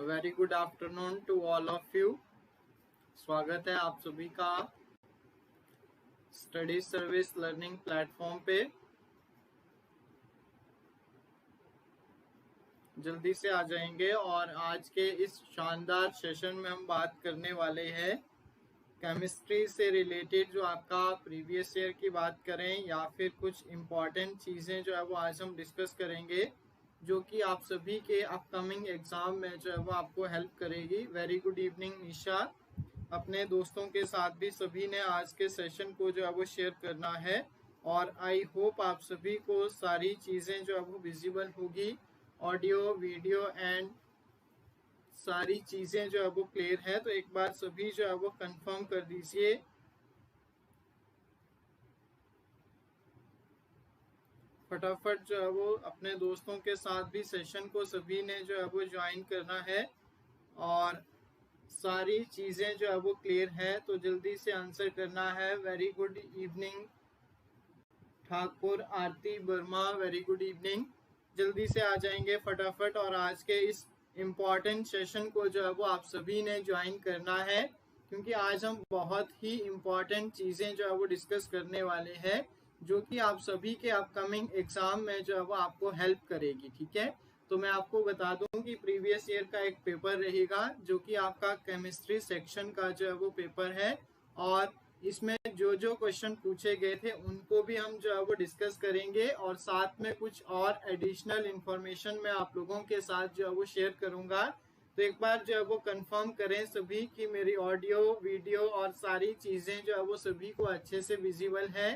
Very good afternoon to all of you. स्वागत है आप सभी का स्टडी सर्विस लर्निंग प्लेटफॉर्म पे। जल्दी से आ जाएंगे और आज के इस शानदार सेशन में हम बात करने वाले हैं केमिस्ट्री से रिलेटेड, जो आपका प्रीवियस ईयर की बात करें या फिर कुछ इम्पॉर्टेंट चीज़ें जो है वो आज हम डिस्कस करेंगे, जो कि आप सभी के अपकमिंग एग्जाम में जो है वो आपको हेल्प करेगी। वेरी गुड इवनिंग निशा। अपने दोस्तों के साथ भी सभी ने आज के सेशन को जो है वो शेयर करना है और आई होप आप सभी को सारी चीज़ें जो है वो विजिबल होगी। ऑडियो, वीडियो एंड सारी चीज़ें जो है वो क्लियर है, तो एक बार सभी जो है वो कंफर्म कर दीजिए। फटाफट जो है वो अपने दोस्तों के साथ भी सेशन को सभी ने जो है वो ज्वाइन करना है और सारी चीज़ें जो है वो क्लियर है तो जल्दी से आंसर करना है। वेरी गुड इवनिंग ठाकुर आरती वर्मा, वेरी गुड इवनिंग। जल्दी से आ जाएंगे फटाफट और आज के इस इम्पॉर्टेंट सेशन को जो है वो आप सभी ने ज्वाइन करना है, क्योंकि आज हम बहुत ही इम्पॉर्टेंट चीज़ें जो है वो डिस्कस करने वाले हैं, जो कि आप सभी के अपकमिंग एग्जाम में जो है वो आपको हेल्प करेगी। ठीक है, तो मैं आपको बता दूं कि प्रीवियस ईयर का एक पेपर रहेगा जो कि आपका केमिस्ट्री सेक्शन का जो है वो पेपर है और इसमें जो जो क्वेश्चन पूछे गए थे उनको भी हम जो है वो डिस्कस करेंगे और साथ में कुछ और एडिशनल इंफॉर्मेशन मैं आप लोगों के साथ जो है वो शेयर करूंगा। तो एक बार जो है वो कंफर्म करें सभी कि मेरी ऑडियो, वीडियो और सारी चीजें जो है वो सभी को अच्छे से विजिबल है।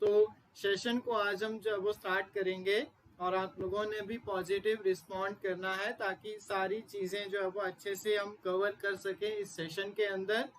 तो सेशन को आज हम जो है वो स्टार्ट करेंगे और आप लोगों ने भी पॉजिटिव रिस्पॉन्ड करना है ताकि सारी चीजें जो है वो अच्छे से हम कवर कर सके इस सेशन के अंदर।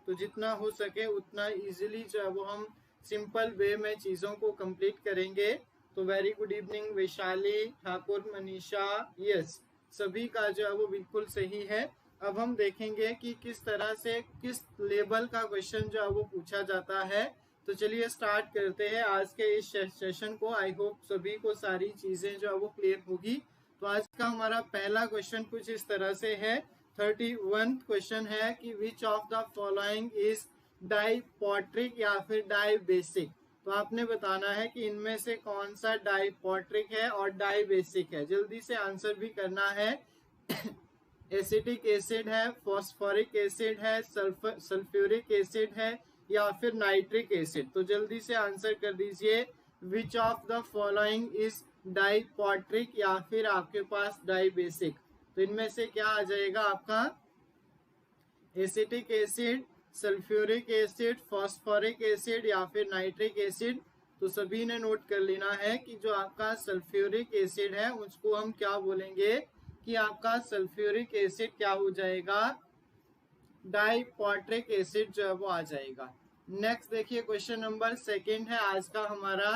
तो जितना हो सके उतना इजीली जो है वो हम सिंपल वे में चीज़ों को कंप्लीट करेंगे। तो very good evening Vaishali, Thakur, Manisha, yes सभी का जो है वो बिल्कुल सही है। अब हम देखेंगे कि किस तरह से किस लेवल का क्वेश्चन जो है वो पूछा जाता है। तो चलिए स्टार्ट करते हैं आज के इस सेशन को। आई होप सभी को सारी चीज़ें जो है वो क्लियर होगी। तो आज का हमारा पहला क्वेश्चन कुछ इस तरह से है। 31 क्वेश्चन है कि which of the following is diprotic या फिर डाइबेसिक। तो आपने बताना है कि इनमें से कौन सा डाइपोट्रिक है और डाइबेसिक है। जल्दी से आंसर भी करना है। एसिटिक एसिड है, फॉस्फोरिक एसिड है, सल्फ्यूरिक एसिड है या फिर नाइट्रिक एसिड। तो जल्दी से आंसर कर दीजिए। Which of the following is diprotic या फिर आपके पास डाइबेसिक। तो इनमें से क्या आ जाएगा आपका? Acetic acid, sulphuric acid, phosphoric acid या फिर नाइट्रिक एसिड। तो सभी ने नोट कर लेना है कि जो आपका सल्फ्यूरिक एसिड है उसको हम क्या बोलेंगे कि आपका सल्फ्यूरिक एसिड क्या हो जाएगा? डाइपोट्रिक एसिड जो है वो आ जाएगा। नेक्स्ट देखिए क्वेश्चन नंबर 2 है आज का हमारा।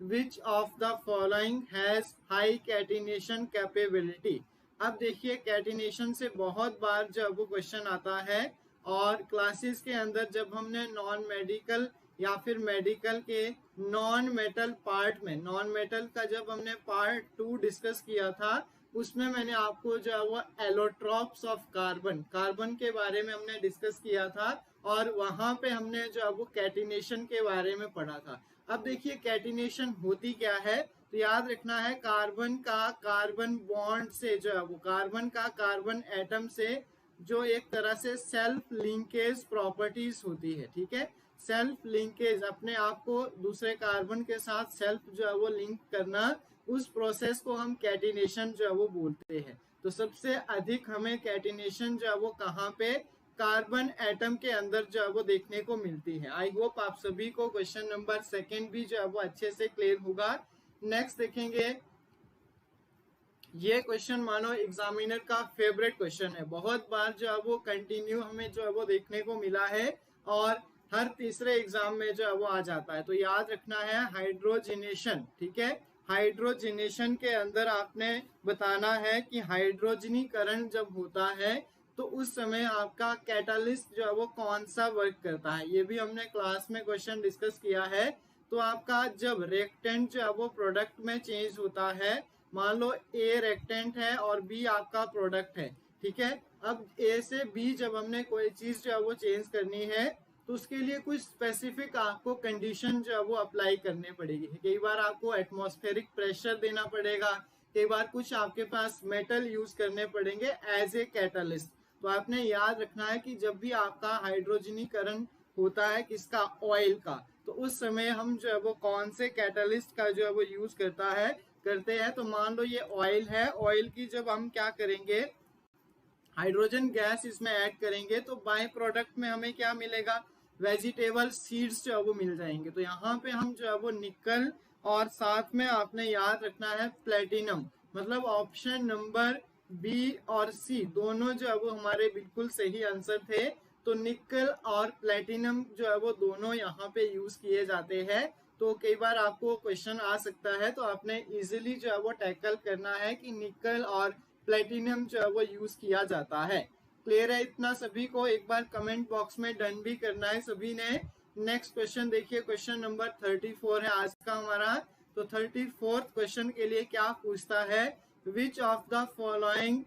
विच of the following has high catenation capability. अब देखिए कैटिनेशन से बहुत बार जब वो क्वेश्चन आता है और क्लासेस के अंदर जब हमने नॉन मेडिकल या फिर मेडिकल के नॉन मेटल पार्ट में, नॉन मेटल का जब हमने पार्ट 2 डिस्कस किया था उसमें मैंने आपको जो है वो एलोट्रॉप्स ऑफ कार्बन, कार्बन के बारे में हमने डिस्कस किया था और वहां पे हमने जो है वो कैटिनेशन के बारे में पढ़ा था। अब देखिए कैटिनेशन होती क्या है, तो याद रखना है कार्बन का कार्बन बॉन्ड से जो है वो कार्बन का कार्बन एटम से जो एक तरह से सेल्फ लिंकेज प्रॉपर्टीज होती है। ठीक है, सेल्फ लिंकेज, अपने आप को दूसरे कार्बन के साथ सेल्फ जो है वो लिंक करना, उस प्रोसेस को हम कैटिनेशन जो है वो बोलते हैं। तो सबसे अधिक हमें कैटिनेशन जो है वो कहाँ पे? कार्बन एटम के अंदर जो है वो देखने को मिलती है। आई होप आप सभी को क्वेश्चन नंबर 2 भी जो है वो अच्छे से क्लियर होगा। नेक्स्ट देखेंगे, ये क्वेश्चन मानो एग्जामिनर का फेवरेट क्वेश्चन है, बहुत बार जो है वो कंटिन्यू हमें जो है वो देखने को मिला है और हर तीसरे एग्जाम में जो है वो आ जाता है। तो याद रखना है हाइड्रोजनेशन। ठीक है, हाइड्रोजनेशन के अंदर आपने बताना है कि हाइड्रोजनीकरण जब होता है तो उस समय आपका कैटालिस्ट जो है वो कौन सा वर्क करता है। ये भी हमने क्लास में क्वेश्चन डिस्कस किया है। तो आपका जब रिएक्टेंट जो है वो प्रोडक्ट में चेंज होता है, मान लो ए रिएक्टेंट है और बी आपका प्रोडक्ट है, ठीक है। अब ए से बी जब हमने कोई चीज जो है वो चेंज करनी है तो उसके लिए कुछ स्पेसिफिक आपको कंडीशन जो है वो अप्लाई करने पड़ेगी। कई बार आपको एटमॉस्फेरिक प्रेशर देना पड़ेगा, कई बार कुछ आपके पास मेटल यूज करने पड़ेंगे एज ए कैटलिस्ट। तो आपने याद रखना है कि जब भी आपका हाइड्रोजनीकरण होता है किसका, ऑयल का, तो उस समय हम जो है वो कौन से कैटलिस्ट का जो है वो यूज करते हैं। तो मान लो ये ऑयल है, ऑयल की जब हम क्या करेंगे, हाइड्रोजन गैस इसमें ऐड करेंगे तो बाय प्रोडक्ट में हमें क्या मिलेगा, वेजिटेबल सीड्स जो है वो मिल जाएंगे। तो यहाँ पे हम जो है वो निकल और साथ में आपने याद रखना है प्लेटिनम, मतलब ऑप्शन नंबर बी और सी दोनों जो है वो हमारे बिल्कुल सही आंसर थे। तो निकल और प्लेटिनम जो है वो दोनों यहाँ पे यूज किए जाते हैं। तो कई बार आपको क्वेश्चन आ सकता है तो आपने इजिली जो है वो टैकल करना है कि निकल और प्लेटिनम जो है वो यूज किया जाता है। क्लियर है इतना सभी को? एक बार कमेंट बॉक्स में डन भी करना है सभी ने। नेक्स्ट क्वेश्चन देखिए, क्वेश्चन नंबर 34 है आज का हमारा। तो 34th क्वेश्चन के लिए क्या पूछता है, which of the following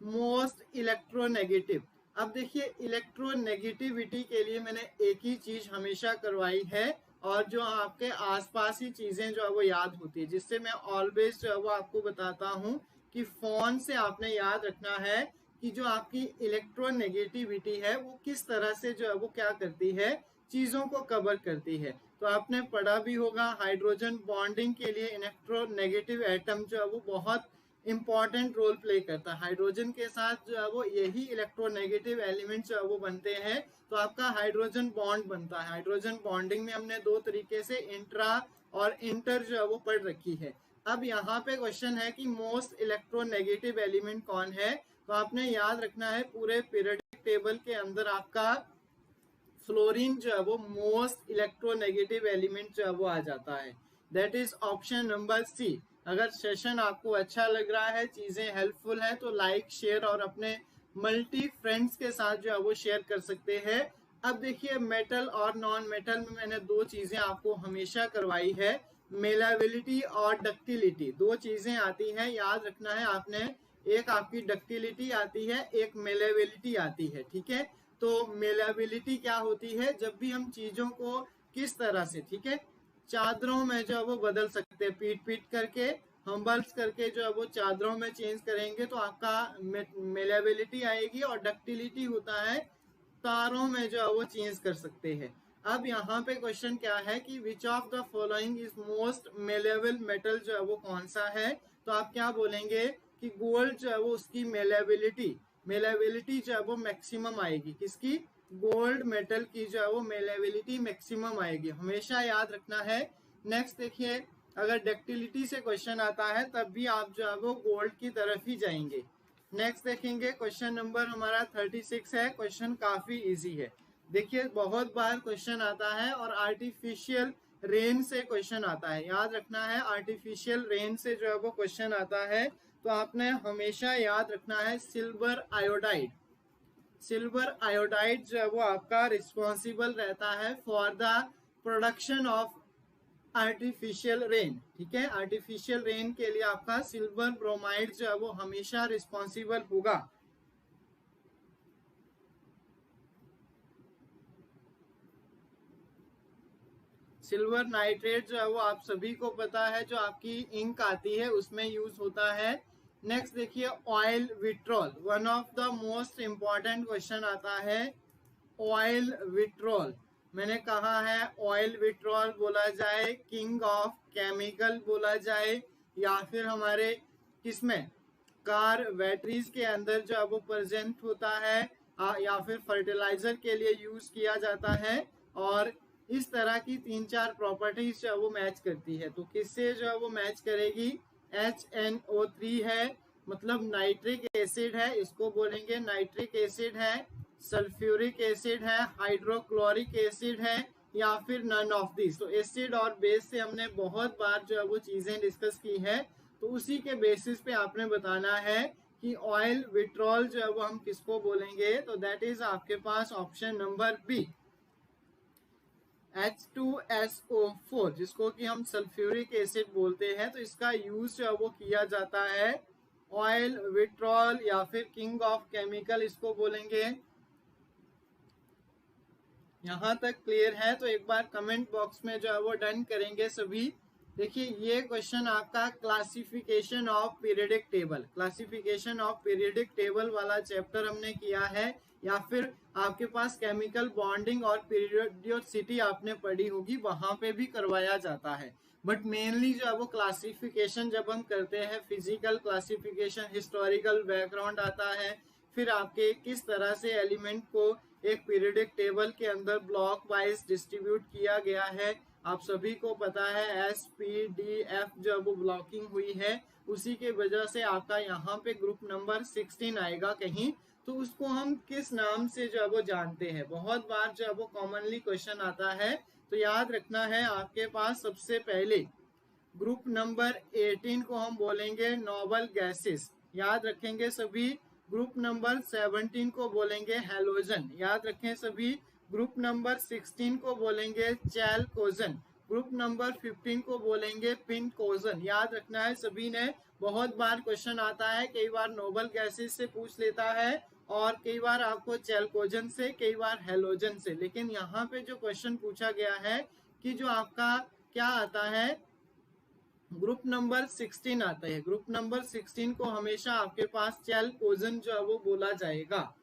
most electronegative. अब देखिए इलेक्ट्रोनेगेटिविटी के लिए मैंने एक ही चीज हमेशा करवाई है और जो आपके आसपास ही चीजें जो है वो याद होती है, जिससे मैं ऑलवेज जो है वो आपको बताता हूँ कि फोन से आपने याद रखना है कि जो आपकी इलेक्ट्रोनेगेटिविटी है वो किस तरह से जो है वो क्या करती है, चीजों को कवर करती है। तो आपने पढ़ा भी होगा हाइड्रोजन बॉन्डिंग के लिए इलेक्ट्रोनेगेटिव एटम जो है वो बहुत इंपॉर्टेंट रोल प्ले करता है। हाइड्रोजन के साथ जो है वो यही इलेक्ट्रोनेगेटिव एलिमेंट जो है वो बनते हैं तो आपका हाइड्रोजन बॉन्ड बनता है। हाइड्रोजन बॉन्डिंग में हमने दो तरीके से इंट्रा और इंटर जो है वो पढ़ रखी है। अब यहाँ पे क्वेश्चन है कि मोस्ट इलेक्ट्रोनेगेटिव एलिमेंट कौन है। तो आपने याद रखना है पूरे पीरियोडिक टेबल के अंदर आपका फ्लोरीन जो है वो मोस्ट इलेक्ट्रोनेगेटिव एलिमेंट जो है वो आ जाता है। That is option number C. अगर सेशन आपको अच्छा लग रहा है, चीजें हेल्पफुल है, तो लाइक शेयर और अपने मल्टी फ्रेंड्स के साथ जो है वो शेयर कर सकते हैं। अब देखिए मेटल और नॉन मेटल में मैंने दो चीजें आपको हमेशा करवाई है, मेलाबिलिटी और डक्टिलिटी। दो चीजें आती हैं, याद रखना है आपने, एक आपकी डक्टिलिटी आती है, एक मेलेबिलिटी आती है। ठीक है, तो मेलेबिलिटी क्या होती है, जब भी हम चीजों को किस तरह से, ठीक है, चादरों में जो है वो बदल सकते हैं, पीट पीट करके हम्बल्स करके जो है वो चादरों में चेंज करेंगे तो आपका मेलेबिलिटी आएगी। और डक्टिलिटी होता है तारों में जो है वो चेंज कर सकते हैं। अब यहाँ पे क्वेश्चन क्या है कि which of the following is most malleable metal, जो है वो कौन सा है। तो आप क्या बोलेंगे कि गोल्ड जो है वो उसकी मेलेबिलिटी जो है वो मैक्सिमम आएगी, किसकी, गोल्ड मेटल की जो है वो मेलेबिलिटी मैक्सिमम आएगी, हमेशा याद रखना है। नेक्स्ट देखिए, अगर डक्टिलिटी से क्वेश्चन आता है तब भी आप जो है वो गोल्ड की तरफ ही जाएंगे। नेक्स्ट देखेंगे क्वेश्चन नंबर हमारा 36 है। क्वेश्चन काफी इजी है। देखिए बहुत बार क्वेश्चन आता है और आर्टिफिशियल रेन से क्वेश्चन आता है, याद रखना है आर्टिफिशियल रेन से जो है वो क्वेश्चन आता है। तो आपने हमेशा याद रखना है सिल्वर आयोडाइड। सिल्वर आयोडाइड जो है वो आपका रिस्पॉन्सिबल रहता है for the production of artificial rain. ठीक है, आर्टिफिशियल रेन के लिए आपका सिल्वर ब्रोमाइड जो है वो हमेशा रिस्पॉन्सिबल होगा। सिल्वर नाइट्रेट जो है वो आप सभी को पता है, जो आपकी इंक आती है उसमें यूज होता है। नेक्स्ट देखिए oil vitriol, one of the most important question आता है ऑयल विट्रॉल। मैंने कहा है ऑयल विट्रॉल बोला जाए, किंग ऑफ केमिकल बोला जाए, या फिर हमारे किसमें, कार बैटरीज के अंदर जो है वो प्रेजेंट होता है, या फिर फर्टिलाइजर के लिए यूज किया जाता है। और इस तरह की 3-4 प्रॉपर्टीज जो है वो मैच करती है। तो किससे जो है वो मैच करेगी, HNO3 है, मतलब नाइट्रिक एसिड है, इसको बोलेंगे नाइट्रिक एसिड है, सल्फ्यूरिक एसिड है, हाइड्रोक्लोरिक एसिड है, या फिर नन ऑफ दिस। तो एसिड और बेस से हमने बहुत बार जो है वो चीजें डिस्कस की है, तो उसी के बेसिस पे आपने बताना है कि ऑयल विट्रॉल जो है वो हम किसको बोलेंगे। तो दैट इज आपके पास ऑप्शन नंबर बी, H2SO4, जिसको कि हम सल्फ्यूरिक एसिड बोलते हैं। तो इसका यूज जो है वो किया जाता है ऑयल विड्रॉल या फिर किंग ऑफ केमिकल इसको बोलेंगे। यहाँ तक क्लियर है? तो एक बार कमेंट बॉक्स में जो है वो डन करेंगे सभी। देखिए ये क्वेश्चन आपका classification of periodic table, classification of periodic table वाला चैप्टर हमने किया है, या फिर आपके पास केमिकल बॉन्डिंग और पीरियोडिसिटी आपने पढ़ी होगी, वहां पे भी करवाया जाता है। बट मेनली जो है वो क्लासिफिकेशन जब हम करते हैं, फिजिकल क्लासिफिकेशन, हिस्टोरिकल बैकग्राउंड आता है, फिर आपके किस तरह से एलिमेंट को एक पीरियडिक टेबल के अंदर ब्लॉक वाइज डिस्ट्रीब्यूट किया गया है। आप सभी को पता है SPDF जो वो ब्लॉकिंग हुई है, उसी के वजह से आपका यहाँ पे ग्रुप नंबर 16 आएगा कहीं, तो उसको हम किस नाम से जो है वो जानते हैं। बहुत बार जो है वो कॉमनली क्वेश्चन आता है, तो याद रखना है आपके पास सबसे पहले ग्रुप नंबर 18 को हम बोलेंगे नोबल गैसेस, याद रखेंगे सभी। ग्रुप नंबर 17 को बोलेंगे हैलोजन, याद रखें सभी। ग्रुप नंबर 16 को बोलेंगे चैलकोजन। ग्रुप नंबर 15 को बोलेंगे पिनकोजन, याद रखना है सभी ने। बहुत बार क्वेश्चन आता है, कई बार नोबल गैसेस से पूछ लेता है और कई बार आपको चैलकोजन से, कई बार हैलोजन से। लेकिन यहाँ पे जो क्वेश्चन पूछा गया है कि जो आपका क्या आता है, ग्रुप नंबर 16 आता है। ग्रुप नंबर 16 को हमेशा आपके पास चैलकोजन जो है वो बोला जाएगा।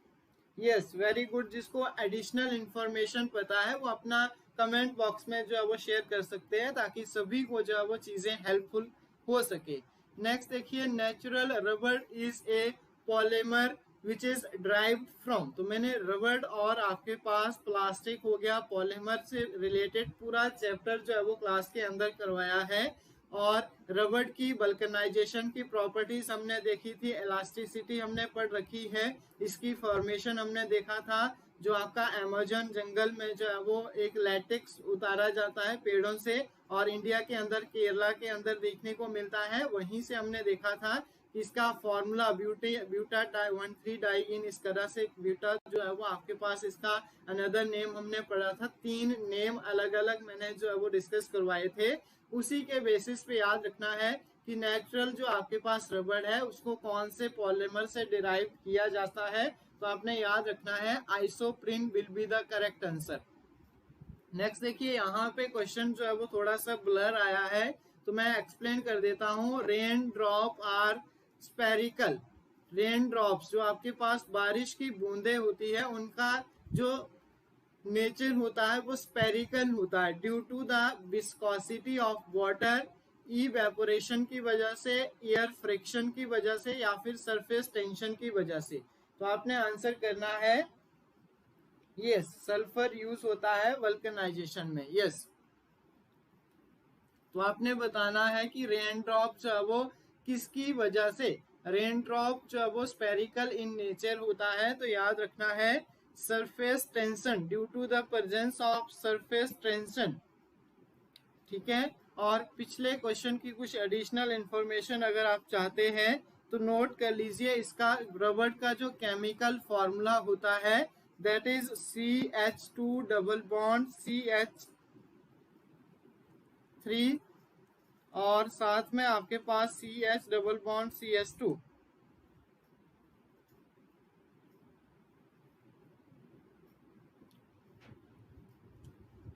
Yes, very good. जिसको एडिशनल इंफॉर्मेशन पता है वो अपना कमेंट बॉक्स में जो है वो शेयर कर सकते हैं, ताकि सभी को जो है वो चीजें हेल्पफुल हो सके। नेक्स्ट देखिए, natural rubber is a polymer which is derived from. तो मैंने रबर और आपके पास प्लास्टिक हो गया, पॉलीमर से रिलेटेड पूरा चैप्टर जो है वो क्लास के अंदर करवाया है। और रबर की वल्कनाइजेशन की प्रॉपर्टीज हमने देखी थी, इलास्टिसिटी हमने पढ़ रखी है, इसकी फॉर्मेशन हमने देखा था। जो आपका अमेज़न जंगल में जो है वो एक लैटेक्स उतारा जाता है पेड़ों से, और इंडिया के अंदर केरला के अंदर देखने को मिलता है, वहीं से हमने देखा था इसका फॉर्मूला ब्यूटा 1,3 डाइइन, इस तरह से ब्यूटा जो है वो आपके पास इसका अनदर नेम हमने पढ़ा था। 3 नेम अलग अलग मैंने जो है वो डिस्कस करवाए थे। उसी के बेसिस पे याद रखना है कि नेचुरल जो आपके पास रबर है उसको कौन से पॉलीमर से डिराइव किया जाता है, तो आपने याद रखना है isoprene will be the correct answer. Next देखिए, यहाँ पे क्वेश्चन जो है वो थोड़ा सा ब्लर आया है, तो मैं एक्सप्लेन कर देता हूँ। Rain drop are spherical. Rain drops जो आपके पास बारिश की बूंदे होती है, उनका जो नेचर होता है वो स्पेरिकल होता है, due to the viscosity of water, evaporation की वजह से, एयर फ्रिक्शन की वजह से, या फिर सरफेस टेंशन की वजह से। तो आपने आंसर करना है यस, सल्फर यूज होता है वल्कनाइजेशन में। यस, तो आपने बताना है कि रेन ड्रॉप जो है वो किसकी वजह से, रेन ड्रॉप जो है वो स्पेरिकल इन नेचर होता है, तो याद रखना है surface tension, due to the presence of surface tension. ठीक है, और पिछले क्वेश्चन की कुछ एडिशनल इंफॉर्मेशन अगर आप चाहते हैं तो नोट कर लीजिए। इसका रबर का जो केमिकल फॉर्मूला होता है that is CH2 double bond CH3, और साथ में आपके पास CH double bond CH2।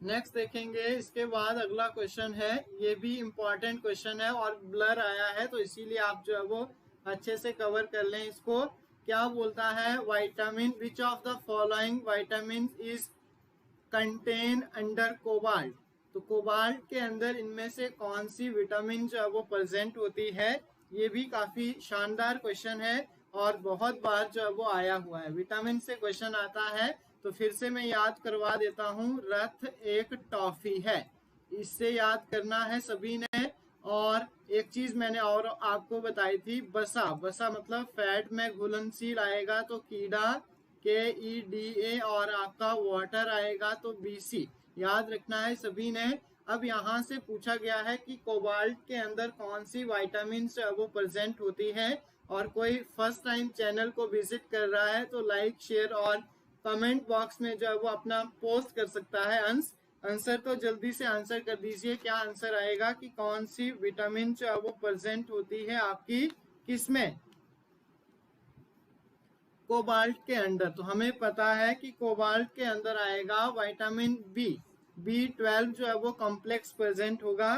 Next देखेंगे, इसके बाद अगला क्वेश्चन है, ये भी इम्पोर्टेंट क्वेश्चन है और ब्लर आया है, तो इसीलिए आप जो है वो अच्छे से कवर कर लें इसको। क्या बोलता है, vitamin which of the following vitamin is contain under cobalt. तो कोबाल्ट के अंदर इनमें से कौन सी विटामिन जो है वो प्रेजेंट होती है। ये भी काफी शानदार क्वेश्चन है और बहुत बार जो है वो आया हुआ है। विटामिन से क्वेश्चन आता है तो फिर से मैं याद करवा देता हूँ, रथ एक टॉफी है, इससे याद करना है सभी ने। और एक चीज मैंने और आपको बताई थी, बसा, बसा मतलब फैट में घुलनशील आएगा तो कीड़ा KEDA, और आपका वाटर आएगा तो BC, याद रखना है सभी ने। अब यहाँ से पूछा गया है कि कोबाल्ट के अंदर कौन सी विटामिन वो प्रेजेंट होती है, और कोई फर्स्ट टाइम चैनल को विजिट कर रहा है तो लाइक शेयर और कमेंट बॉक्स में जो है वो अपना पोस्ट कर सकता है आंसर। तो जल्दी से आंसर कर दीजिए, क्या आंसर आएगा कि कौन सी विटामिन जो है वो प्रेजेंट होती है आपकी किसमें, कोबाल्ट के अंदर, तो हमें पता है कि कोबाल्ट के अंदर आएगा विटामिन B12 जो है वो कॉम्प्लेक्स प्रेजेंट होगा,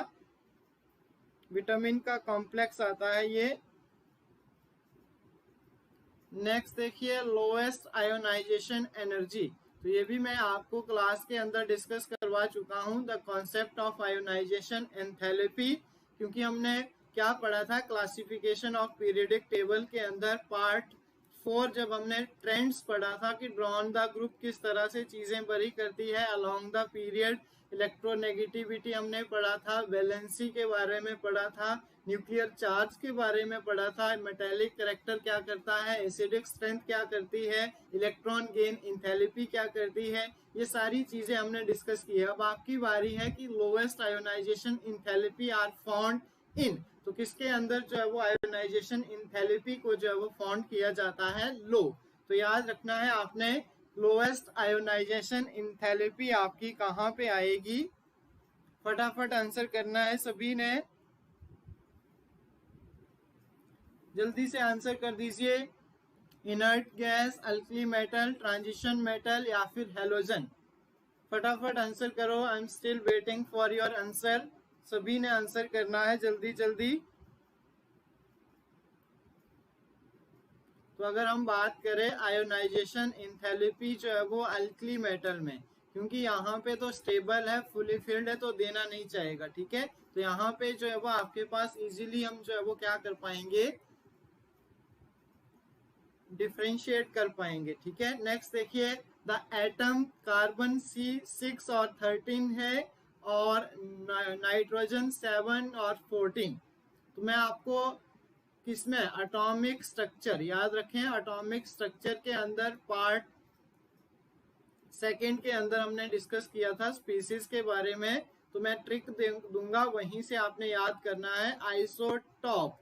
विटामिन का कॉम्प्लेक्स आता है ये। नेक्स्ट देखिए लोएस्ट आयोनाइजेशन एनर्जी, तो ये भी मैं आपको क्लास के अंदर डिस्कस करवा चुका हूँ, the concept of ionisation enthalpy, क्योंकि हमने क्या पढ़ा था क्लासिफिकेशन ऑफ पीरियडिक टेबल के अंदर पार्ट 4, जब हमने ट्रेंड्स पढ़ा था कि ड्रॉन द ग्रुप किस तरह से चीजें बरी करती है अलोंग द पीरियड, इलेक्ट्रोनेगेटिविटी हमने पढ़ा था, वैलेंसी के बारे में पढ़ा था, न्यूक्लियर चार्ज के बारे में पढ़ा था, मेटेलिक करेक्टर क्या करता है, एसिडिक स्ट्रेंथ क्या करती है, इलेक्ट्रॉन गेन इंथैल्पी क्या करती है, ये सारी चीजें हमने डिस्कस की है। अब आपकी बारी है कि lowest ionisation enthalpy are found in, तो किसके अंदर जो है वो आयोनाइजेशन इंथैल्पी को जो है वो फाउंड किया जाता है, लो। तो याद रखना है आपने लोएस्ट आयोनाइजेशन इंथैल्पी आपकी कहाँ पे आएगी, फटाफट आंसर करना है सभी ने, जल्दी से आंसर कर दीजिए। Inert gas, alkali metal, transition metal या फिर हेलोजन, फटाफट आंसर करो। I am still waiting for your answer, सभी ने आंसर करना है जल्दी जल्दी। तो अगर हम बात करें आयोनाइजेशन इंथैल्पी जो है वो अल्कली मेटल में, क्योंकि यहाँ पे तो स्टेबल है, फुली फिल्ड है, तो देना नहीं चाहेगा, ठीक है। तो यहाँ पे जो है वो आपके पास इजीली हम जो है वो क्या कर पाएंगे, डिफरेंशिएट कर पाएंगे, ठीक है। नेक्स्ट देखिए द एटम कार्बन C6 और 13 है और नाइट्रोजन 7 और 14। तो मैं आपको किसमें एटॉमिक स्ट्रक्चर याद रखें, एटॉमिक स्ट्रक्चर के अंदर पार्ट सेकंड के अंदर हमने डिस्कस किया था स्पीसीज के बारे में, तो मैं ट्रिक दूंगा वहीं से आपने याद करना है। आइसोटॉप,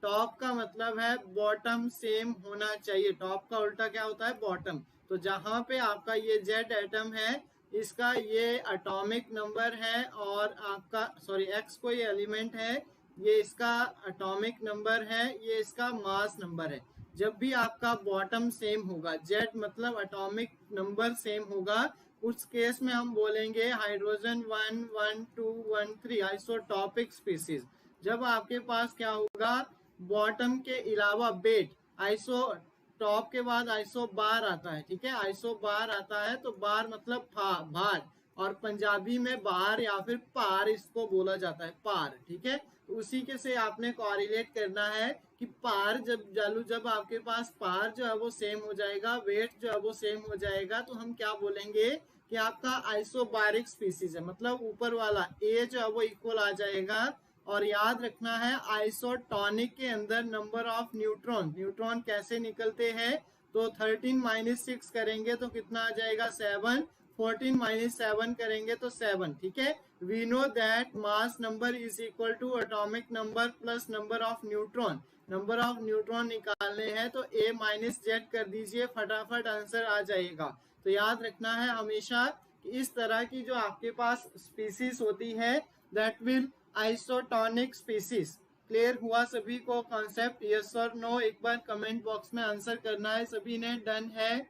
टॉप का मतलब है बॉटम सेम होना चाहिए, टॉप का उल्टा क्या होता है, बॉटम। तो जहां पे आपका ये जेड एटम है इसका ये एटॉमिक नंबर है और आपका एक्स कोई एलिमेंट है, ये इसका एटॉमिक नंबर है, ये इसका मास नंबर है। जब भी आपका बॉटम सेम होगा, जेड मतलब एटॉमिक नंबर सेम होगा, उस केस में हम बोलेंगे हाइड्रोजन 1 1 2 1 3 आइसोटॉपिक स्पीसीज। जब आपके पास क्या होगा, बॉटम के अलावा बेट, आइसो टॉप के बाद आइसो बार आता है, ठीक है, आइसो बार आता है, तो बार मतलब भार, और पंजाबी में बार या फिर पार इसको बोला जाता है, पार, ठीक है। तो उसी के से आपने कोरिलेट करना है कि पार जब आपके पास पार जो है वो सेम हो जाएगा, वेट जो है वो सेम हो जाएगा, तो हम क्या बोलेंगे कि आपका आइसोबारिक स्पीसीज है, मतलब ऊपर वाला ए जो है वो इक्वल आ जाएगा। और याद रखना है आइसोटॉनिक के अंदर नंबर ऑफ न्यूट्रॉन, न्यूट्रॉन कैसे निकलते हैं, तो 13 माइनस 6 करेंगे तो कितना आ जाएगा 7, 14 माइनस 7 करेंगे तो 7, ठीक है। We know that mass number is equal to atomic number plus number of neutron, number of neutron निकालने हैं तो a माइनस जेड कर दीजिए, फटाफट आंसर आ जाएगा। तो याद रखना है हमेशा कि इस तरह की जो आपके पास स्पीसीज होती है that will isotonic species. Clear हुआ सभी को कॉन्सेप्ट, यस और नो, एक बार कमेंट बॉक्स में आंसर करना है सभी ने, डन है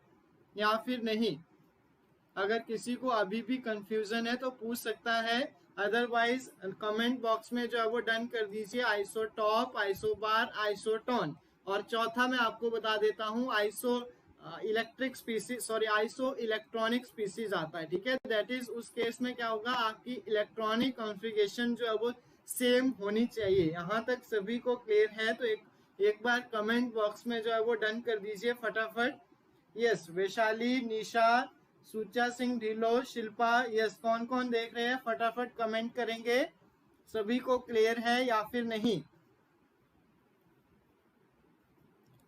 या फिर नहीं। अगर किसी को अभी भी कंफ्यूजन है तो पूछ सकता है, अदरवाइज कमेंट बॉक्स में जो है वो डन कर दीजिए, आइसोटॉप, आइसोबार, आइसोटोन। और चौथा मैं आपको बता देता हूँ iso electric species, iso electronic species आता है, ठीक है। दैट इज उस केस में क्या होगा, आपकी इलेक्ट्रॉनिक कॉन्फ़िगरेशन जो है वो सेम होनी चाहिए। यहाँ तक सभी को क्लियर है तो एक बार कमेंट बॉक्स में जो है वो डन कर दीजिए फटाफट। यस, वैशाली, निशा, सुचा सिंह ढिलो, शिल्पा, यस, कौन कौन देख रहे हैं फटाफट कमेंट करेंगे, सभी को क्लियर है या फिर नहीं,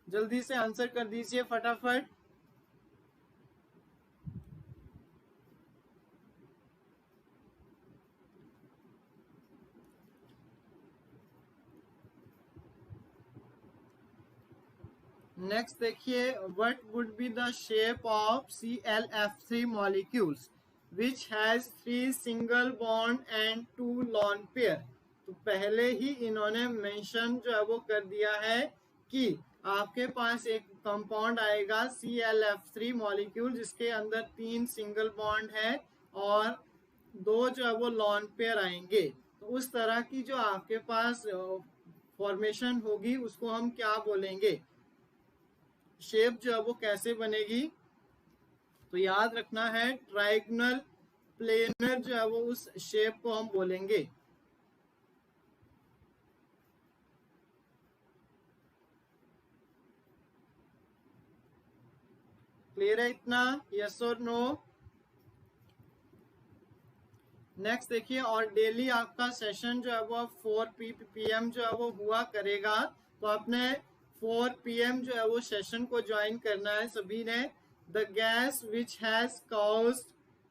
जल्दी से आंसर कर दीजिए फटाफट। नेक्स्ट देखिए, what would be the shape of ClF3 molecules which has 3 single bond and 2 lone pair. तो पहले ही इन्होंने मेंशन जो है वो कर दिया है कि आपके पास एक कंपाउंड आएगा ClF3 मॉलिक्यूल, जिसके अंदर 3 सिंगल बॉन्ड है और 2 जो है वो लॉन पेयर आएंगे। तो उस तरह की जो आपके पास फॉर्मेशन होगी उसको हम क्या बोलेंगे, शेप जो है वो कैसे बनेगी। तो याद रखना है ट्रायगोनल प्लेनर जो है वो उस शेप को हम बोलेंगे। क्लियर है इतना, यस और नो। नेक्स्ट देखिए, और डेली आपका सेशन जो है वो 4 PM जो है वो हुआ करेगा। तो आपने 4 PM जो है वो सेशन को ज्वाइन करना है सभी ने। The gas which has caused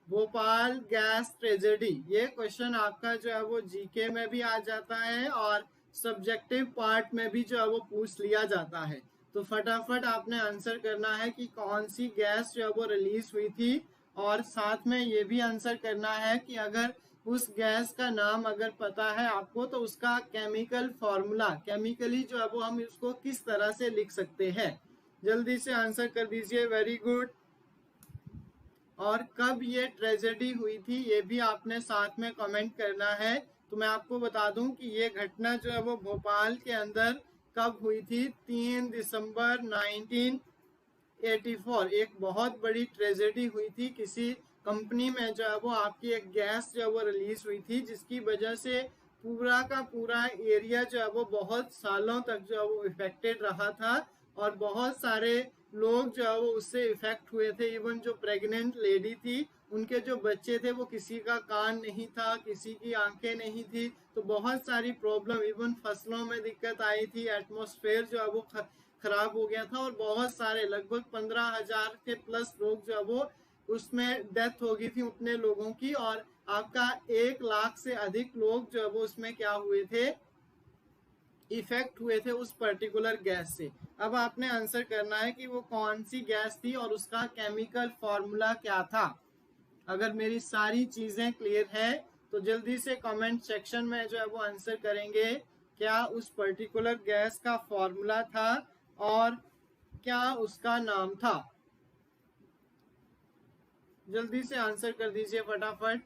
Bhopal gas tragedy, ये क्वेश्चन आपका जो है वो जीके में भी आ जाता है और सब्जेक्टिव पार्ट में भी जो है वो पूछ लिया जाता है। तो फटाफट आपने आंसर करना है कि कौन सी गैस जो है वो रिलीज हुई थी, और साथ में ये भी आंसर करना है कि अगर उस गैस का नाम अगर पता है आपको तो उसका केमिकल फॉर्मूला, केमिकली जो है वो हम उसको किस तरह से लिख सकते हैं। जल्दी से आंसर कर दीजिए, वेरी गुड। और कब ये ट्रेजेडी हुई थी ये भी आपने साथ में कमेंट करना है। तो मैं आपको बता दूं कि ये घटना जो है वो भोपाल के अंदर कब हुई थी, 3 दिसंबर 1984। एक बहुत बड़ी ट्रेजेडी हुई थी, किसी कंपनी में जो है वो आपकी एक गैस जो है वो रिलीज हुई थी, जिसकी वजह से पूरा का पूरा एरिया जो है वो बहुत सालों तक जो है वो इफेक्टेड रहा था और बहुत सारे लोग जो है वो उससे इफेक्ट हुए थे। इवन जो प्रेग्नेंट लेडी थी उनके जो बच्चे थे वो किसी का कान नहीं था, किसी की आंखें नहीं थी, तो बहुत सारी प्रॉब्लम, इवन फसलों में दिक्कत आई थी, एटमॉस्फेयर जो है वो खराब हो गया था और बहुत सारे लगभग 15,000 के प्लस लोग जो है वो उसमें डेथ हो गई थी उतने लोगों की, और आपका 1 लाख से अधिक लोग जो है वो उसमें क्या हुए थे, इफेक्ट हुए थे उस पर्टिकुलर गैस से। अब आपने आंसर करना है कि वो कौन सी गैस थी और उसका केमिकल फॉर्मूला क्या था। अगर मेरी सारी चीजें क्लियर है तो जल्दी से कमेंट सेक्शन में जो है वो आंसर करेंगे, क्या उस पर्टिकुलर गैस का फॉर्मूला था और क्या उसका नाम था। जल्दी से आंसर कर दीजिए फटाफट।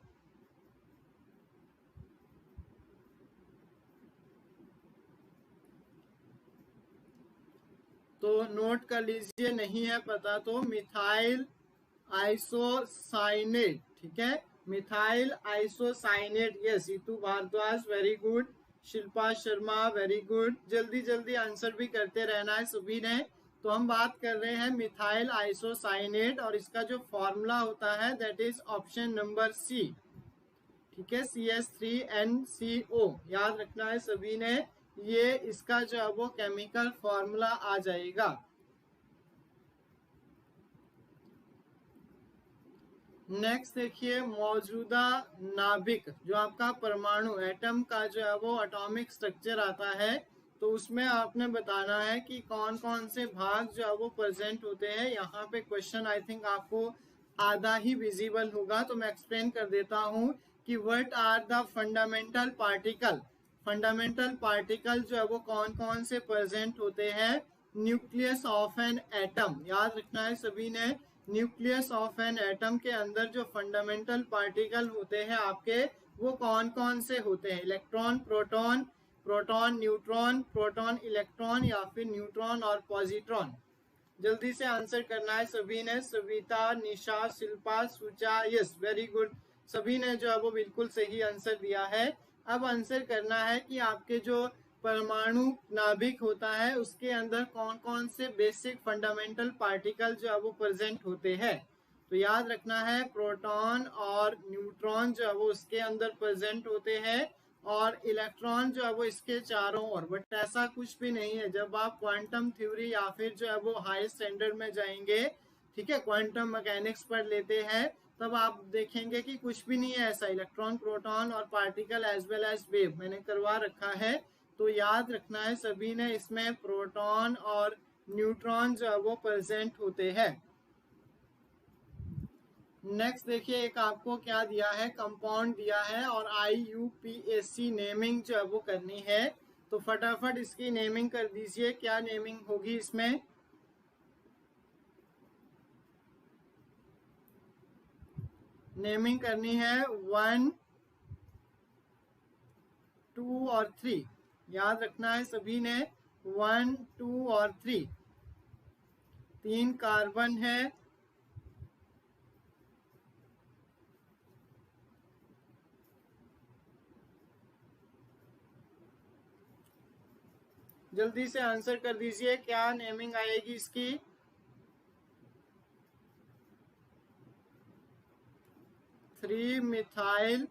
तो नोट कर लीजिए, नहीं है पता तो मिथाइल आइसोसाइनेट, ठीक है, methyl isocyanate. Yes, Ritu Bhardwaj very good, Shilpa Sharma very good. जल्दी जल्दी आंसर भी करते रहना है सभी ने। तो हम बात कर रहे हैं मिथाइल आइसोसाइनेट और इसका जो फॉर्मूला होता है that is option number C, ठीक है, CH3NCO। याद रखना है सभी ने, ये इसका जो है वो केमिकल फॉर्मूला आ जाएगा। नेक्स्ट देखिए, मौजूदा नाभिक जो आपका परमाणु एटम का जो है वो एटॉमिक स्ट्रक्चर आता है, तो उसमें आपने बताना है कि कौन कौन से भाग जो है वो प्रेजेंट होते हैं। यहाँ पे क्वेश्चन आई थिंक आपको आधा ही विजिबल होगा, तो मैं एक्सप्लेन कर देता हूँ कि what are the fundamental particle. Fundamental particle जो है वो कौन कौन से प्रेजेंट होते हैं। न्यूक्लियस ऑफ एन एटम, याद रखना है सभी ने, न्यूक्लियस ऑफ एन एटम के अंदर जो फंडामेंटल पार्टिकल होते हैं आपके, वो कौन कौन से होते हैं। Electron, proton, proton neutron, proton electron, या फिर न्यूट्रॉन और पॉजिट्रॉन। जल्दी से आंसर करना है सभी ने, सविता, निशा, शिल्पा, सुचा। यस, वेरी गुड, सभी ने जो है वो बिल्कुल सही आंसर दिया है। अब आंसर करना है कि आपके जो परमाणु नाभिक होता है उसके अंदर कौन कौन से बेसिक फंडामेंटल पार्टिकल जो है वो प्रेजेंट होते हैं। तो याद रखना है प्रोटॉन और न्यूट्रॉन जो है वो उसके अंदर प्रेजेंट होते हैं और इलेक्ट्रॉन जो है वो इसके चारों ओर। बट ऐसा कुछ भी नहीं है, जब आप क्वांटम थ्योरी या फिर जो है वो हाई स्टैंडर्ड में जाएंगे, ठीक है, क्वांटम मैकेनिक्स पढ़ लेते हैं, तब आप देखेंगे कि कुछ भी नहीं है ऐसा। इलेक्ट्रॉन, प्रोटॉन और particle as well as wave मैंने करवा रखा है। तो याद रखना है सभी ने, इसमें प्रोटॉन और न्यूट्रॉन जो है वो प्रेजेंट होते हैं। नेक्स्ट देखिए, एक आपको क्या दिया है, कंपाउंड दिया है और IUPAC नेमिंग जो है वो करनी है। तो फटाफट इसकी नेमिंग कर दीजिए, क्या नेमिंग होगी इसमें। नेमिंग करनी है 1, 2 और 3। याद रखना है सभी ने 1, 2 और 3। 3 कार्बन है, जल्दी से आंसर कर दीजिए क्या नेमिंग आएगी इसकी। 3 मिथाइल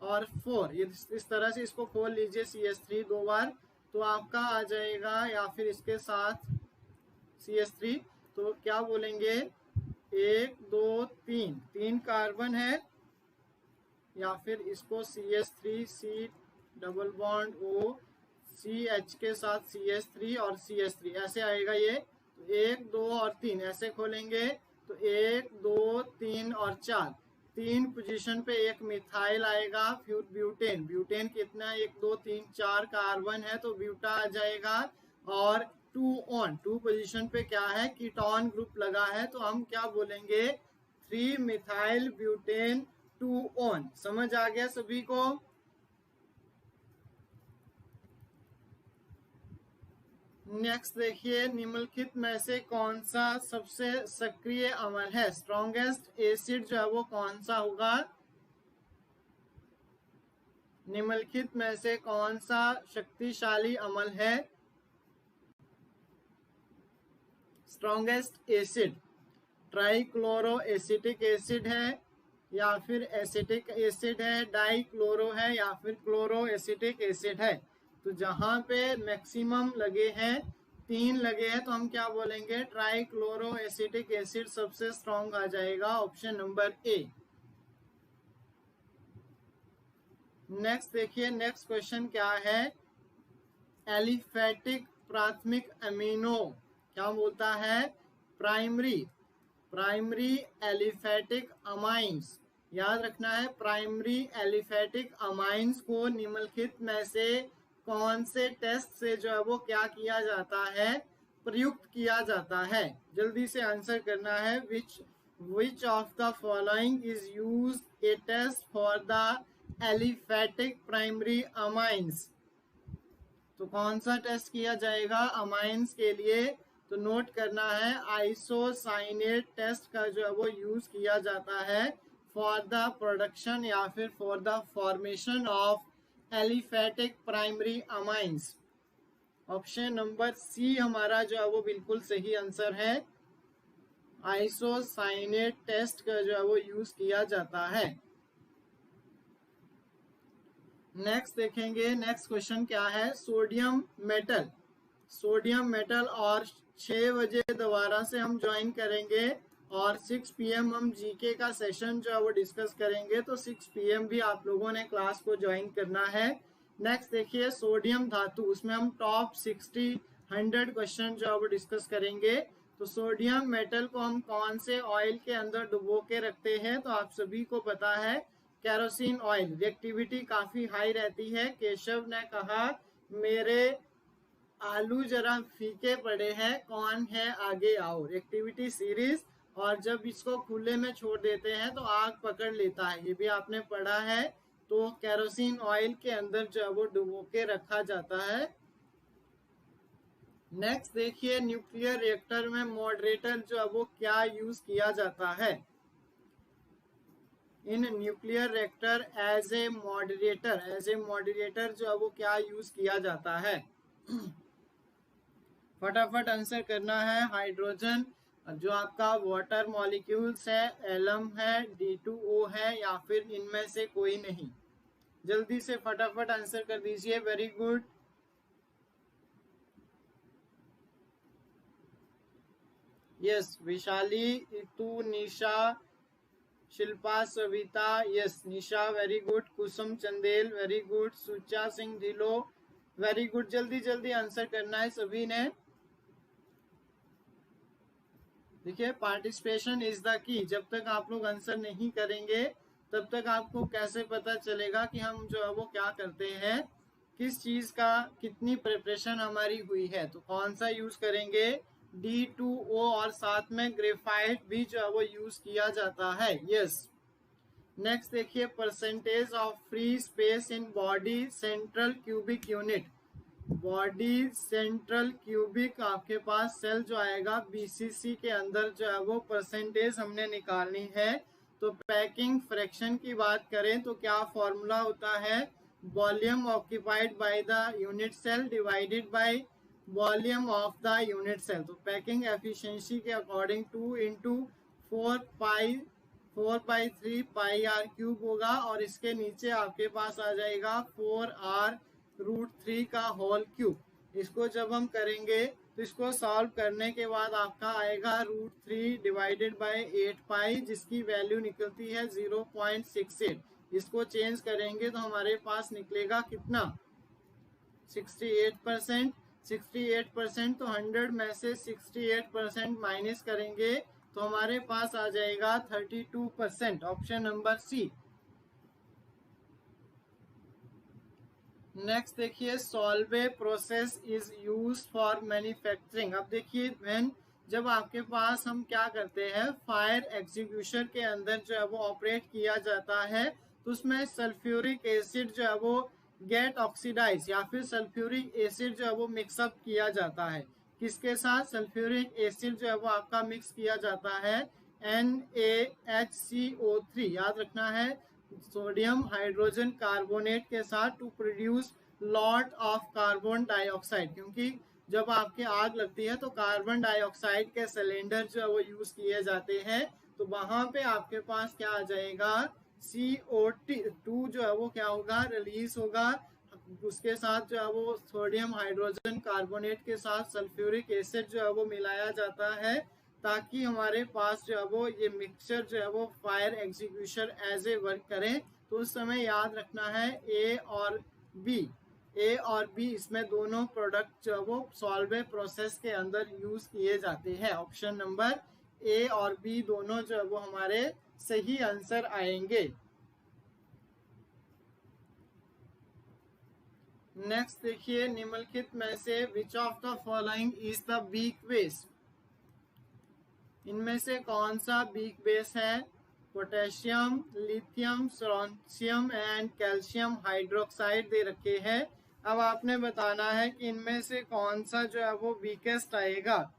और 4, ये इस तरह से इसको खोल लीजिए CH3 दो बार, तो आपका आ जाएगा, या फिर इसके साथ CH3, तो क्या बोलेंगे 1, 2, 3, 3 कार्बन है, या फिर इसको CH3 C double bond O CH के साथ CH3 और CH3 ऐसे आएगा ये। तो 1, 2 और 3 ऐसे खोलेंगे, तो 1, 2, 3 और 4, 3 पोजीशन पे एक मिथाइल आएगा। फिर ब्यूटेन, ब्यूटेन कितना 1, 2, 3, 4 कार्बन है, तो ब्यूटा आ जाएगा। और 2 ऑन, 2 पोजीशन पे क्या है कीटोन ग्रुप लगा है, तो हम क्या बोलेंगे 3 मिथाइल ब्यूटेन 2 ऑन। समझ आ गया सभी को। नेक्स्ट देखिए, निम्नलिखित में से कौन सा सबसे सक्रिय अम्ल है। स्ट्रॉन्गेस्ट एसिड जो है वो कौन सा होगा। निम्नलिखित में से कौन सा शक्तिशाली अम्ल है। Strongest acid trichloro acetic acid है, या फिर एसिटिक एसिड है, डाइक्लोरो है, या फिर क्लोरो एसिटिक एसिड है। तो जहां पे मैक्सिमम लगे हैं 3 लगे हैं, तो हम क्या बोलेंगे ट्राइक्लोरो एसिटिक एसिड सबसे स्ट्रॉन्ग आ जाएगा, ऑप्शन नंबर ए। नेक्स्ट देखिए, नेक्स्ट क्वेश्चन क्या है। एलिफेटिक प्राथमिक अमीनो क्या बोलता है। Primary aliphatic amines. याद रखना है प्राइमरी एलिफेटिक अमाइंस को निम्नलिखित में से कौन से टेस्ट से जो है वो क्या किया जाता है, प्रयुक्त किया जाता है। जल्दी से आंसर करना है। Which of the following is used a test for the aliphatic primary amines. तो कौन सा टेस्ट किया जाएगा अमाइंस के लिए, तो नोट करना है आइसोसाइनेट टेस्ट का जो है वो यूज किया जाता है फॉर द प्रोडक्शन या फिर for the formation of aliphatic primary amines. Option number C हमारा जो है वो बिल्कुल सही आंसर है। आइसोसाइनेट टेस्ट का जो है वो यूज किया जाता है। नेक्स्ट देखेंगे, नेक्स्ट क्वेश्चन क्या है। सोडियम मेटल और 6 बजे दोबारा से हम ज्वाइन करेंगे और 6 PM हम जीके का सेशन जो है वो डिस्कस करेंगे। तो 6 PM भी आप लोगों ने क्लास को ज्वाइन करना है। नेक्स्ट देखिए, सोडियम धातु, उसमें हम टॉप 60 100 क्वेश्चन जो है वो डिस्कस करेंगे। तो सोडियम मेटल को हम कौन से ऑयल के अंदर डुबो के रखते हैं, तो आप सभी को पता है केरोसिन ऑयल। रिएक्टिविटी काफी हाई रहती है। केशव ने कहा मेरे आलू जरा फीके पड़े हैं, कौन है आगे आओ। रिएक्टिविटी सीरीज, और जब इसको खुले में छोड़ देते हैं तो आग पकड़ लेता है, ये भी आपने पढ़ा है। तो केरोसिन ऑयल के अंदर जो है वो डुबो के रखा जाता है। नेक्स्ट देखिए, न्यूक्लियर रिएक्टर में मॉडरेटर जो है वो क्या यूज किया जाता है। In nuclear reactor as a moderator जो है वो क्या यूज किया जाता है। फटाफट आंसर करना है। हाइड्रोजन जो आपका वाटर मॉलिक्यूल्स है, एलम है, D2O है, या फिर इनमें से कोई नहीं। जल्दी से फटाफट आंसर कर दीजिए। Very good. यस, विशाली, इतू, निशा, शिल्पा, सविता, यस निशा वेरी गुड। कुसुम चंदेल वेरी गुड। सुचा सिंह ढिलो वेरी गुड। जल्दी जल्दी आंसर करना है सभी ने। देखिए, पार्टिसिपेशन इज द की। जब तक आप लोग आंसर नहीं करेंगे तब तक आपको कैसे पता चलेगा कि हम जो है वो क्या करते हैं, किस चीज का कितनी प्रिपरेशन हमारी हुई है। तो कौन सा यूज करेंगे D2O, और साथ में ग्रेफाइट भी जो है वो यूज किया जाता है। यस, नेक्स्ट देखिए percentage of free space in body central cubic unit. Body central cubic आपके पास सेल जो आएगा बीसीसी के अंदर जो है वो परसेंटेज हमने निकालनी है। तो पैकिंग फ्रैक्शन की बात करें तो क्या फॉर्मूला होता है, volume occupied by the unit cell divided by volume of the unit cell. तो पैकिंग एफिशिएंसी के अकॉर्डिंग 2 इंटू 4/3 पाई r³ होगा और इसके नीचे आपके पास आ जाएगा 4r√3 का होल क्यूब। इसको जब हम करेंगे तो इसको सॉल्व करने के बाद आपका आएगा √3 डिवाइडेड बाय 8 पाई, जिसकी वैल्यू निकलती है 0.68। इसको चेंज करेंगे तो हमारे पास निकलेगा कितना, 68%। 68% तो 100 में से 68% माइनस करेंगे तो हमारे पास आ जाएगा 32%। Option number C. नेक्स्ट देखिए Solvay process is use for manufacturing. अब देखिए व्हेन जब आपके पास हम क्या करते हैं, फायर एग्जीक्यूशन के अंदर जो है वो ऑपरेट किया जाता है तो उसमें सल्फ्यूरिक एसिड जो है वो गेट ऑक्सीडाइज या फिर सल्फ्यूरिक एसिड जो है वो मिक्सअप किया जाता है। किसके साथ, सल्फ्यूरिक एसिड जो है वो आपका मिक्स किया जाता है NaHCO3, याद रखना है, सोडियम हाइड्रोजन कार्बोनेट के साथ to produce lot of carbon dioxide. क्योंकि जब आपके आग लगती है तो कार्बन डाइऑक्साइड के सिलेंडर जो है वो यूज किए जाते हैं, तो वहां पे आपके पास क्या आ जाएगा, CO2 जो है वो क्या होगा, रिलीज होगा। उसके साथ जो है वो सोडियम हाइड्रोजन कार्बोनेट के साथ सल्फ्यूरिक एसिड जो है वो मिलाया जाता है ताकि हमारे पास जो है वो ये मिक्सचर जो है वो fire execution as a work करें। तो उस समय याद रखना है ए और बी इसमें दोनों प्रोडक्ट जो है वो सॉल्वे प्रोसेस के अंदर यूज किए जाते हैं। ऑप्शन नंबर ए और बी दोनों जो है वो हमारे सही आंसर आएंगे। नेक्स्ट देखिए निम्नलिखित में से which of the following is the weak base. इनमें से कौन सा वीक बेस है, potassium, lithium, strontium and calcium hydroxide दे रखे हैं। अब आपने बताना है कि इनमें से कौन सा जो है वो वीकेस्ट आएगा,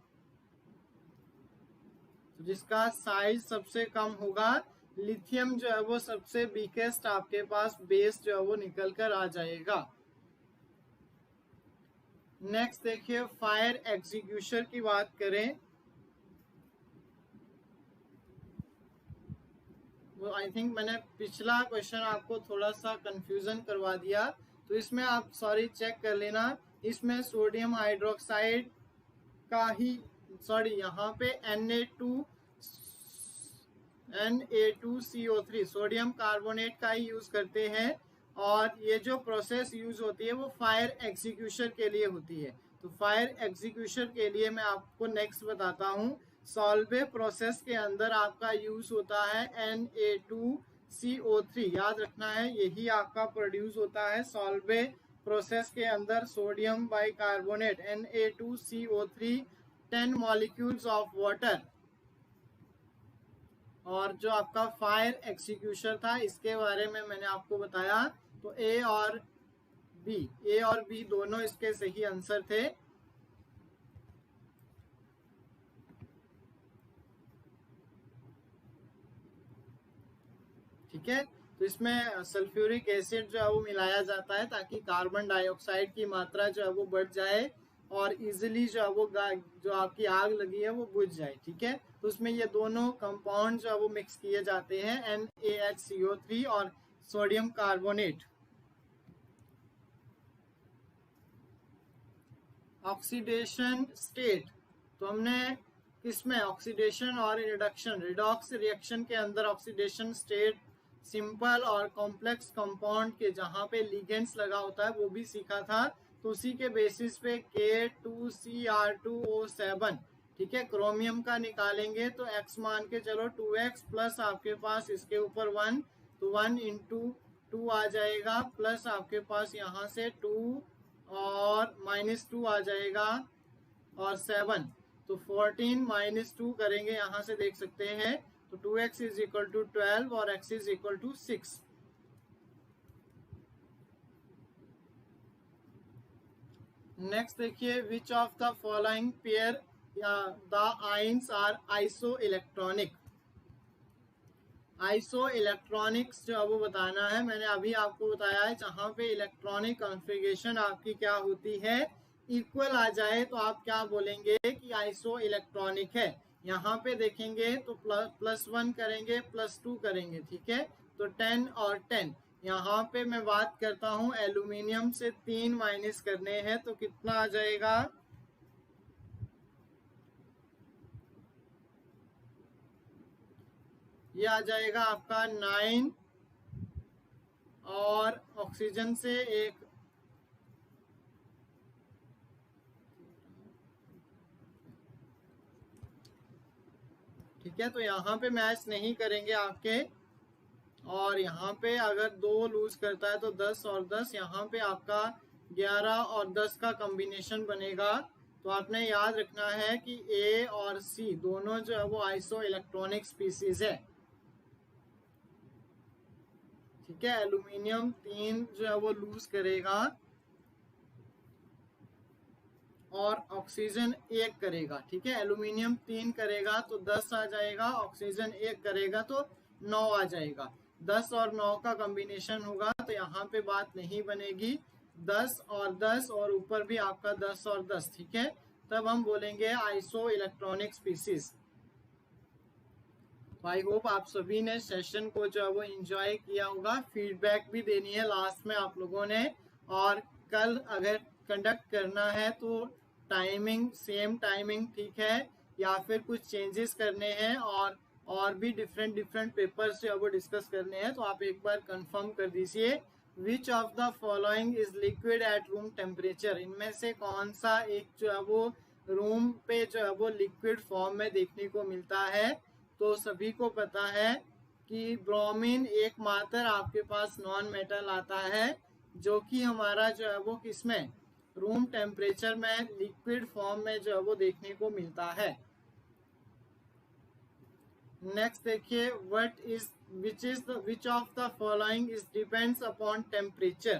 तो जिसका साइज सबसे कम होगा लिथियम जो है वो सबसे वीकेस्ट आपके पास बेस जो है वो निकल कर आ जाएगा। नेक्स्ट देखिए फायर एग्जीक्यूशन की बात करें, आई थिंक मैंने पिछला क्वेश्चन आपको थोड़ा सा कंफ्यूजन करवा दिया, तो इसमें आप सॉरी चेक कर लेना। इसमें सोडियम हाइड्रोक्साइड का ही यहाँ पे Na2CO3 सोडियम कार्बोनेट का ही यूज करते हैं और ये जो प्रोसेस यूज होती है वो फायर एग्जीक्यूशन के लिए होती है। तो फायर एग्जीक्यूशन के लिए मैं आपको नेक्स्ट बताता हूँ, सॉल्वे प्रोसेस के अंदर आपका यूज होता है Na2CO3, याद रखना है यही आपका प्रोड्यूस होता है सॉल्वे प्रोसेस के अंदर। Sodium bicarbonate Na2CO3 10 molecules of water. और जो आपका फायर एग्जीक्यूशन था इसके बारे में मैंने आपको बताया, तो ए और बी दोनों इसके सही आंसर थे। ठीक है, तो इसमें सल्फ्यूरिक एसिड जो है वो मिलाया जाता है ताकि कार्बन डाइऑक्साइड की मात्रा जो है वो बढ़ जाए और इजिली जो है वो जो आपकी आग लगी है वो बुझ जाए। ठीक है, तो उसमें ये दोनों कंपाउंड जो है वो मिक्स किए जाते हैं NaHCO3 और सोडियम कार्बोनेट। ऑक्सीडेशन स्टेट, तो हमने इसमें ऑक्सीडेशन और रिडक्शन रिडॉक्स रिएक्शन के अंदर ऑक्सीडेशन स्टेट सिंपल और कॉम्प्लेक्स कंपाउंड के जहां पे लिगेंड्स लगा होता है वो भी सीखा था। तो उसी के बेसिस पे K2Cr2O7, ठीक है, क्रोमियम का निकालेंगे तो x मान के चलो 2x प्लस आपके पास इसके ऊपर 1, तो 1 इंटू 2 आ जाएगा, प्लस आपके पास यहाँ से 2 और -2 आ जाएगा और 7, तो 14 -2 करेंगे यहाँ से देख सकते हैं, तो तो 2x इज इक्वल टू 12 और x is equal to 6। Next देखिए, which of the following pair the ions are isoelectronic. Isoelectronics जो है वो बताना है। मैंने अभी आपको बताया है जहां पे इलेक्ट्रॉनिक कॉन्फ़िगरेशन आपकी क्या होती है, इक्वल आ जाए तो आप क्या बोलेंगे कि आइसो इलेक्ट्रॉनिक है। यहाँ पे देखेंगे तो +1 करेंगे, +2 करेंगे, ठीक है, तो 10 और 10। यहाँ पे मैं बात करता हूँ एल्यूमिनियम से 3 माइनस करने हैं तो कितना आ जाएगा, ये आ जाएगा आपका 9 और ऑक्सीजन से एक, ठीक है, तो यहाँ पे मैच नहीं करेंगे आपके। और यहाँ पे अगर 2 लूज करता है तो 10 और 10, यहाँ पे आपका 11 और 10 का कॉम्बिनेशन बनेगा। तो आपने याद रखना है कि ए और सी दोनों जो है वो आइसो इलेक्ट्रॉनिक स्पीसीज है, ठीक है। एल्यूमिनियम 3 जो है वो लूज करेगा और ऑक्सीजन 1 करेगा, ठीक है। एल्यूमिनियम 3 करेगा तो 10 आ जाएगा, ऑक्सीजन 1 करेगा तो 9 आ जाएगा। 10 और 9 का कॉम्बिनेशन होगा तो यहाँ पे बात नहीं बनेगी। 10 और 10 और ऊपर भी आपका 10 और 10, ठीक है, तब हम बोलेंगे iso electronic species. I hope आप सभी ने सेशन को जो है वो एंजॉय किया होगा। फीडबैक भी देनी है लास्ट में आप लोगों ने। और कल अगर कंडक्ट करना है तो टाइमिंग सेम टाइमिंग, ठीक है, या फिर कुछ चेंजेस करने हैं और भी डिफरेंट पेपर्स जो है वो डिस्कस करने हैं, तो आप एक बार कंफर्म कर दीजिए। Which of the following is liquid at room temperature, इनमें से कौन सा एक जो है वो रूम पे जो है वो लिक्विड फॉर्म में देखने को मिलता है। तो सभी को पता है कि ब्रोमीन एकमात्र आपके पास नॉन मेटल आता है जो कि हमारा जो है वो किसमें, रूम टेम्परेचर में लिक्विड फॉर्म में जो है वो देखने को मिलता है। नेक्स्ट देखिए, which of the following is depends upon temperature.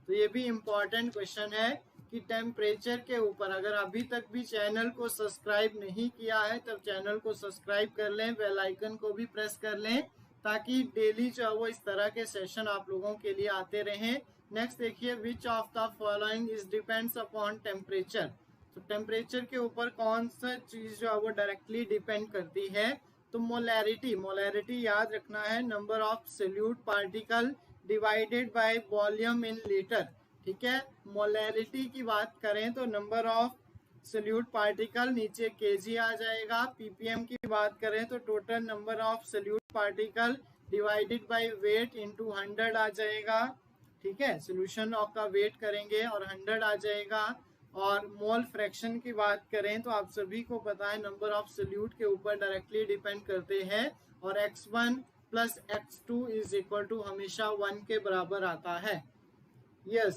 तो ये भी इम्पोर्टेंट क्वेश्चन है कि टेम्परेचर के ऊपर, अगर अभी तक भी चैनल को सब्सक्राइब नहीं किया है तब चैनल को सब्सक्राइब कर लें, बेल आइकन को भी प्रेस कर लें ताकि डेली जो है वो इस तरह के सेशन आप लोगों के लिए आते रहें। नेक्स्ट देखिए, which of the following is depends upon temperature. तो टेम्परेचर के ऊपर कौन सा चीज जो है वो डायरेक्टली डिपेंड करती है, तो मोलैरिटी याद रखना है, number of solute particle divided by volume in litre, ठीक है। मोलैरिटी की बात करें तो नंबर ऑफ सोल्यूट पार्टिकल, नीचे केजी आ जाएगा। पीपीएम की बात करें तो total number of solute particle divided by weight into 100 आ जाएगा, ठीक है। सोल्यूशन का वेट करेंगे और 100 आ जाएगा। और मोल फ्रैक्शन की बात करें तो आप सभी को पता है नंबर ऑफ सोल्यूट के ऊपर डायरेक्टली डिपेंड करते हैं और x1 plus x2 is equal to हमेशा 1 के बराबर आता है। यस,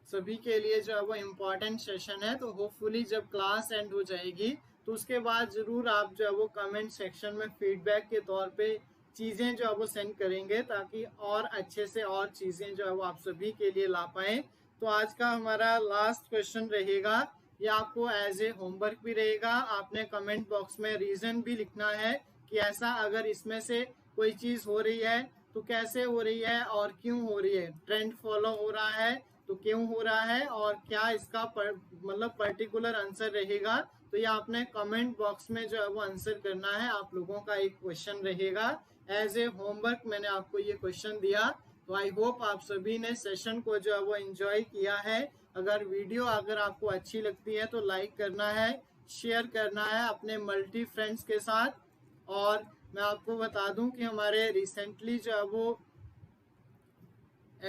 सभी के लिए जो है वो इम्पोर्टेंट सेशन है। तो होपफुली जब क्लास एंड हो जाएगी तो उसके बाद जरूर आप जो है वो कमेंट सेक्शन में फीडबैक के तौर पे चीज़ें जो है वो सेंड करेंगे ताकि और अच्छे से और चीज़ें जो है वो आप सभी के लिए ला पाएँ। तो आज का हमारा लास्ट क्वेश्चन रहेगा, ये आपको एज ए होमवर्क भी रहेगा। आपने कमेंट बॉक्स में रीज़न भी लिखना है कि ऐसा अगर इसमें से कोई चीज़ हो रही है तो कैसे हो रही है और क्यों हो रही है, ट्रेंड फॉलो हो रहा है तो क्यों हो रहा है और क्या इसका मतलब पर्टिकुलर आंसर रहेगा। तो ये आपने कमेंट बॉक्स में जो है वो आंसर करना है। आप लोगों का एक क्वेश्चन रहेगा एज ए होमवर्क, मैंने आपको ये क्वेश्चन दिया। तो आई होप आप सभी ने सेशन को जो है वो एंजॉय किया है। अगर वीडियो अगर आपको अच्छी लगती है तो लाइक करना है, शेयर करना है अपने मल्टी फ्रेंड्स के साथ। और मैं आपको बता दूं कि हमारे रिसेंटली जो है वो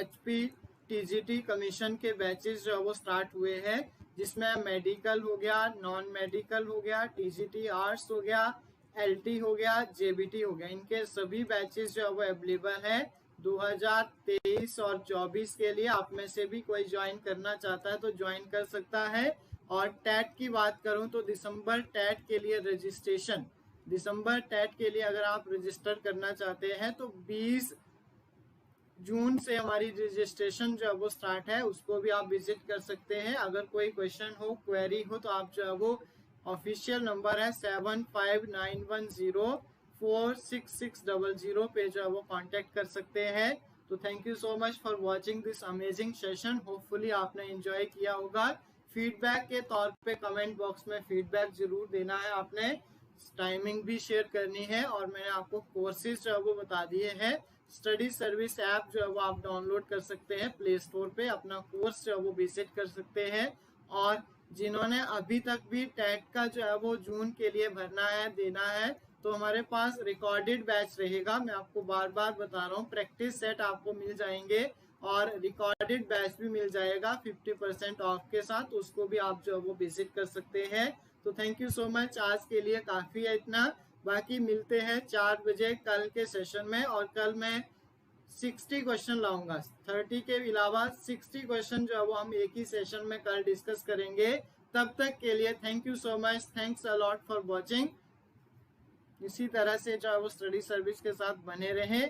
HP TGT कमीशन के बैचेस जो है वो स्टार्ट हुए हैं, जिसमें मेडिकल हो गया, नॉन मेडिकल हो गया, TGT आर्ट्स हो गया, LT हो गया, JBT हो गया। इनके सभी बैचेस जो है वो अवेलेबल है 2023 और 24 के लिए। आप में से भी कोई ज्वाइन करना चाहता है तो ज्वाइन कर सकता है। और टैट की बात करूं तो दिसंबर टैट के लिए रजिस्ट्रेशन दिसंबर टेट के लिए अगर आप रजिस्टर करना चाहते हैं तो 20 जून से हमारी रजिस्ट्रेशन जो है वो स्टार्ट है, उसको भी आप विजिट कर सकते हैं। अगर कोई क्वेश्चन हो, क्वेरी हो, तो आप जो है वो ऑफिशियल नंबर है 7591046600 पे जो है वो कांटेक्ट कर सकते हैं। तो thank you so much for watching this amazing session. Hopefully आपने एंजॉय किया होगा। फीडबैक के तौर पे कमेंट बॉक्स में फीडबैक जरूर देना है आपने, टाइमिंग भी शेयर करनी है, और मैंने आपको कोर्सेज जो है वो बता दिए हैं। स्टडी सर्विस ऐप जो है वो आप डाउनलोड कर सकते हैं प्ले स्टोर पे, अपना कोर्स जो है वो विजिट कर सकते हैं। और जिन्होंने अभी तक भी टेट का जो है वो जून के लिए भरना है, देना है, तो हमारे पास रिकॉर्डेड बैच रहेगा। मैं आपको बार बार बता रहा हूँ, प्रैक्टिस सेट आपको मिल जाएंगे और रिकॉर्डेड बैच भी मिल जाएगा 50% ऑफ के साथ, उसको भी आप जो है वो विजिट कर सकते हैं। तो थैंक यू सो मच, आज के लिए काफ़ी है इतना। बाकी मिलते हैं 4 बजे कल के सेशन में, और कल मैं 60 क्वेश्चन लाऊंगा। 30 के अलावा 60 क्वेश्चन जो है वो हम एक ही सेशन में कल डिस्कस करेंगे। तब तक के लिए thank you so much, thanks a lot for watching. इसी तरह से जो है वो स्टडी सर्विस के साथ बने रहें,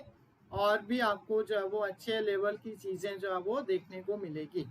और भी आपको जो है वो अच्छे लेवल की चीज़ें जो है वो देखने को मिलेगी।